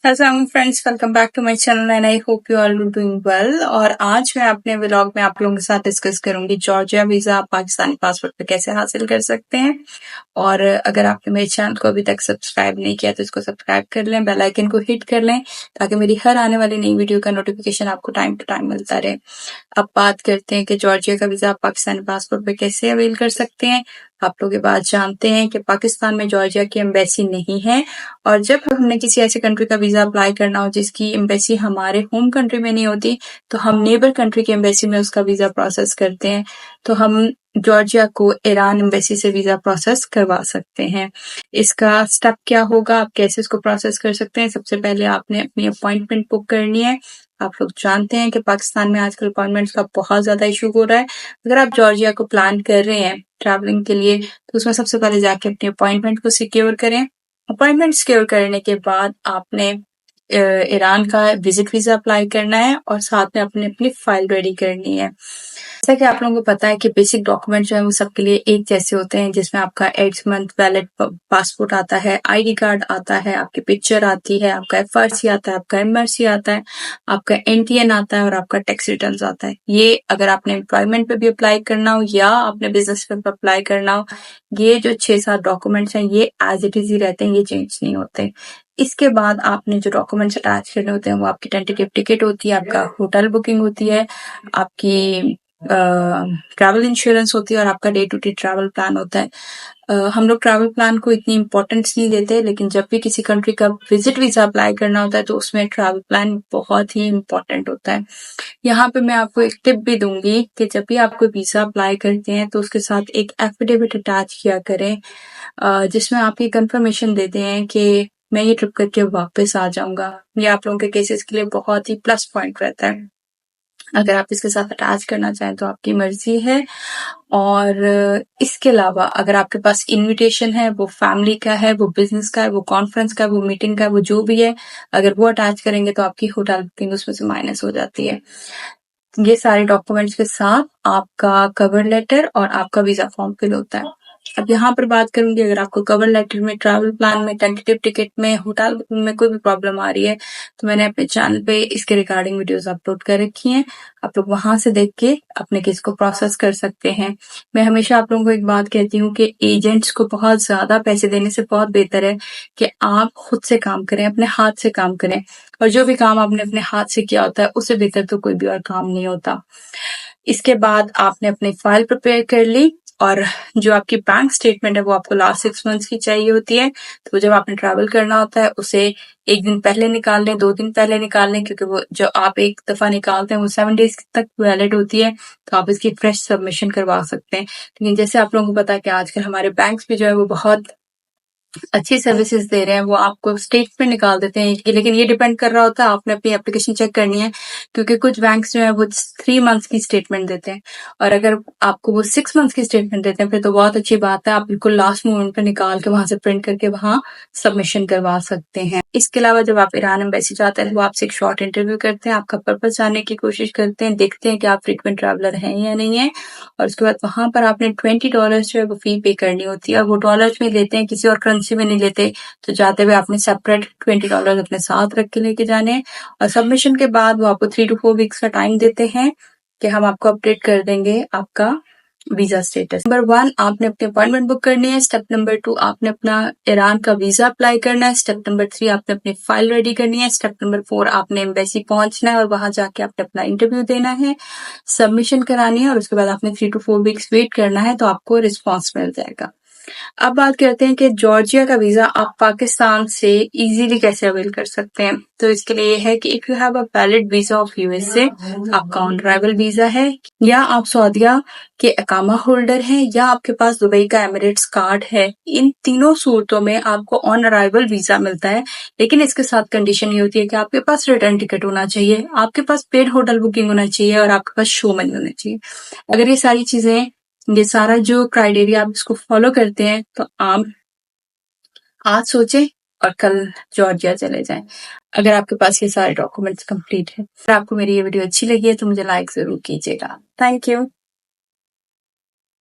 अस्सलाम friends, welcome back to my channel and I hope you all doing well. और आज मैं अपने व्लॉग में आप लोगों के साथ डिस्कस करूंगी जॉर्जिया वीजा आप पाकिस्तानी पासपोर्ट पे कैसे हासिल कर सकते हैं। और अगर आपने मेरे चैनल को अभी तक सब्सक्राइब नहीं किया तो इसको सब्सक्राइब कर लें, बेल आइकन को हिट कर लें ताकि मेरी हर आने वाली नई वीडियो का नोटिफिकेशन आपको टाइम टू टाइम मिलता रहे। अब बात करते हैं कि जॉर्जिया का वीजा आप पाकिस्तानी पासपोर्ट पे कैसे अवेल कर सकते हैं। आप लोग ये बात जानते हैं कि पाकिस्तान में जॉर्जिया की एम्बेसी नहीं है, और जब हमने किसी ऐसी कंट्री का वीजा अप्लाई करना हो जिसकी एम्बेसी हमारे होम कंट्री में नहीं होती, तो हम नेबर कंट्री की एम्बेसी में उसका वीजा प्रोसेस करते हैं। तो हम जॉर्जिया को ईरान एम्बेसी से वीजा प्रोसेस करवा सकते हैं। इसका स्टेप क्या होगा, आप कैसे इसको प्रोसेस कर सकते हैं। सबसे पहले आपने अपनी अपॉइंटमेंट बुक करनी है। आप लोग जानते हैं कि पाकिस्तान में आजकल अपॉइंटमेंट्स का बहुत ज्यादा इशू हो रहा है। अगर आप जॉर्जिया को प्लान कर रहे हैं ट्रैवलिंग के लिए, तो उसमें सबसे पहले जाके अपनी अपॉइंटमेंट को सिक्योर करें। अपॉइंटमेंट सिक्योर करने के बाद आपने ईरान का विजिट वीजा अप्लाई करना है और साथ में अपनी अपनी फाइल रेडी करनी है। जैसा कि आप लोगों को पता है कि बेसिक डॉक्यूमेंट जो है वो सबके लिए एक जैसे होते हैं, जिसमें आपका 8 मंथ वैलिड पासपोर्ट आता है, आईडी कार्ड आता है, आपकी पिक्चर आती है, आपका एफआरसी आता है, आपका एमआरसी आता है, आपका एनटीएन आता है और आपका टैक्स रिटर्न आता है। ये अगर आपने एम्प्लॉयमेंट पे भी अप्लाई करना हो या आपने बिजनेस पे अप्लाई करना हो, ये जो 6-7 डॉक्यूमेंट्स हैं ये एज इट इज ही रहते हैं, ये चेंज नहीं होते। इसके बाद आपने जो डॉक्यूमेंट्स अटैच करने होते हैं वो आपकी टेंटेटिव टिकट होती है, आपका होटल बुकिंग होती है, आपकी ट्रैवल इंश्योरेंस होती है और आपका day to day travel plan होता है। हम लोग ट्रैवल प्लान को इतनी इम्पोर्टेंस नहीं देते, लेकिन जब भी किसी कंट्री का विजिट वीजा अप्लाई करना होता है तो उसमें ट्रैवल प्लान बहुत ही इम्पोर्टेंट होता है। यहाँ पे मैं आपको एक टिप भी दूंगी कि जब भी आप कोई वीजा अप्लाई करते हैं तो उसके साथ एक एफिडेविट अटैच किया करें, जिसमें आप ये कंफर्मेशन देते हैं कि मैं ये ट्रिप करके वापस आ जाऊंगा। ये आप लोगों के केसेस के लिए बहुत ही प्लस पॉइंट रहता है। अगर आप इसके साथ अटैच करना चाहें तो आपकी मर्जी है। और इसके अलावा अगर आपके पास इनविटेशन है, वो फैमिली का है, वो बिजनेस का है, वो कॉन्फ्रेंस का है, वो मीटिंग का है, वो जो भी है, अगर वो अटैच करेंगे तो आपकी होटल बुकिंग उसमें से माइनस हो जाती है। ये सारे डॉक्यूमेंट्स के साथ आपका कवर लेटर और आपका वीजा फॉर्म फिल होता है। अब यहाँ पर बात करूंगी, अगर आपको कवर लेटर में, ट्रैवल प्लान में, टेंटेटिव टिकट में, होटल बुकिंग में कोई भी प्रॉब्लम आ रही है तो मैंने अपने चैनल पे इसके रिगार्डिंग वीडियोस अपलोड कर रखी हैं। आप लोग वहां से देख के अपने केस को प्रोसेस कर सकते हैं। मैं हमेशा आप लोगों को एक बात कहती हूँ कि एजेंट्स को बहुत ज्यादा पैसे देने से बहुत बेहतर है कि आप खुद से काम करें, अपने हाथ से काम करें। और जो भी काम आपने अपने हाथ से किया होता है उससे बेहतर तो कोई भी और काम नहीं होता। इसके बाद आपने अपनी फाइल प्रिपेयर कर ली, और जो आपकी बैंक स्टेटमेंट है वो आपको लास्ट 6 मंथ्स की चाहिए होती है। तो जब आपने ट्रैवल करना होता है उसे 1 दिन पहले निकाल लें, 2 दिन पहले निकाल लें, क्योंकि वो जो आप एक दफा निकालते हैं वो 7 डेज तक वैलिड होती है। तो आप इसकी फ्रेश सबमिशन करवा सकते हैं। लेकिन जैसे आप लोगों को पता है कि आजकल हमारे बैंक्स भी जो है वो बहुत अच्छी सर्विसेज दे रहे हैं, वो आपको स्टेटमेंट निकाल देते हैं। लेकिन ये डिपेंड कर रहा होता है, आपने अपनी एप्लीकेशन चेक करनी है, क्योंकि कुछ बैंक्स जो है वो 3 मंथ्स की स्टेटमेंट देते हैं, और अगर आपको वो 6 मंथ्स की स्टेटमेंट देते हैं फिर तो बहुत अच्छी बात है, आप बिल्कुल लास्ट मोमेंट पे निकाल के वहां से प्रिंट करके वहां सबमिशन करवा सकते हैं। इसके अलावा जब आप ईरान एम्बेसी जाते हैं तो वो आपसे एक शॉर्ट इंटरव्यू करते हैं, आपका पर्पस जानने की कोशिश करते हैं, देखते हैं कि आप फ्रीक्वेंट ट्रैवलर हैं या नहीं है। और उसके बाद वहां पर आपने $20 जो है वो फी पे करनी होती है, और वो डॉलर्स में लेते हैं, किसी और करेंसी में नहीं लेते। तो जाते हुए आपने सेपरेट $20 अपने साथ रख के लेके जाने हैं। और सबमिशन के बाद वो आपको 3 to 4 वीक्स का टाइम देते हैं कि हम आपको अपडेट कर देंगे आपका वीजा स्टेटस। नंबर 1 आपने अपनी अपॉइंटमेंट बुक करनी है। स्टेप नंबर 2 आपने अपना ईरान का वीजा अप्लाई करना है। स्टेप नंबर 3 आपने अपनी फाइल रेडी करनी है। स्टेप नंबर 4 आपने एम्बेसी पहुंचना है और वहां जाके आपने अपना इंटरव्यू देना है, सबमिशन करानी है, और उसके बाद आपने 3 to 4 वीक्स वेट करना है, तो आपको रिस्पॉन्स मिल जाएगा। अब बात करते हैं कि जॉर्जिया का वीजा आप पाकिस्तान से इजीली कैसे अवेल कर सकते हैं। तो इसके लिए है कि if you have a valid visa of USA, आपका ऑन अराइवल वीजा है, या आप सऊदीया के अकामा होल्डर हैं, या आपके पास दुबई का एमिरेट्स कार्ड है, इन तीनों सूरतों में आपको ऑन अराइवल वीजा मिलता है। लेकिन इसके साथ कंडीशन ये होती है कि आपके पास रिटर्न टिकट होना चाहिए, आपके पास पेड होटल बुकिंग होना चाहिए, और आपके पास शो मनी होना चाहिए। अगर ये सारी चीजें, ये सारा जो क्राइटेरिया आप इसको फॉलो करते हैं तो आप आज सोचें और कल जॉर्जिया चले जाएं, अगर आपके पास ये सारे डॉक्यूमेंट्स कंप्लीट है। अगर आपको मेरी ये वीडियो अच्छी लगी है तो मुझे लाइक जरूर कीजिएगा। Thank you.